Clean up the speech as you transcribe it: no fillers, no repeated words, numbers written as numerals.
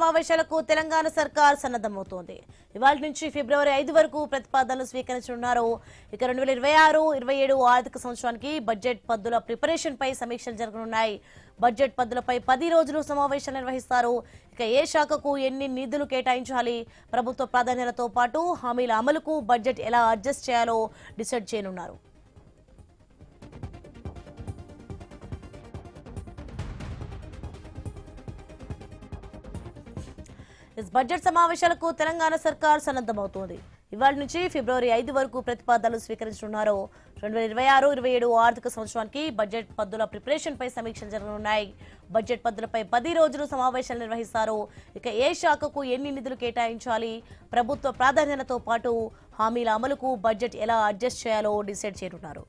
సమావేశాలకు తెలంగాణ సర్కార్ సన్నద్ధమవుతోంది. ఇవాళ నుంచి ఫిబ్రవరి 5 వరకు ప్రతిపాదనలు స్వీకరించనున్నారు. ఇక 2026-27 ఆర్థిక సంవత్సరానికి బడ్జెట్ పద్దుల ప్రిపరేషన్ పై సమీక్షలు జరగనున్నాయి. బడ్జెట్ పద్దులపై 10 రోజులు సమావేశాలు నిర్వహిస్తారు. ఇక ఏ శాఖకు ఎన్ని నిధులు కేటాయించాలి, ప్రభుత్వ ప్రాధాన్యతతో పాటు హామీల అమలుకు బడ్జెట్ ఎలా అడ్జస్ట్ చేయాలో డిసైడ్ చేయనున్నారు. బడ్జెట్ సమావేశాలకు తెలంగాణ సర్కార్ సన్నద్ధమవుతోంది. ఇవాళ నుంచి ఫిబ్రవరి 5 వరకు ప్రతిపాదనలు స్వీకరించనున్నారు. 2026-27 ఆర్థిక సంవత్సరానికి బడ్జెట్ పద్దుల ప్రిపరేషన్ పై సమీక్షలు జరగనున్నాయి. బడ్జెట్ పద్దులపై 10 రోజులు సమావేశాలు నిర్వహిస్తారు. ఇక ఏ శాఖకు ఎన్ని నిధులు కేటాయించాలి, ప్రభుత్వ ప్రాధాన్యతతో పాటు హామీల అమలుకు బడ్జెట్ ఎలా అడ్జస్ట్ చేయాలో డిసైడ్ చేయనున్నారు.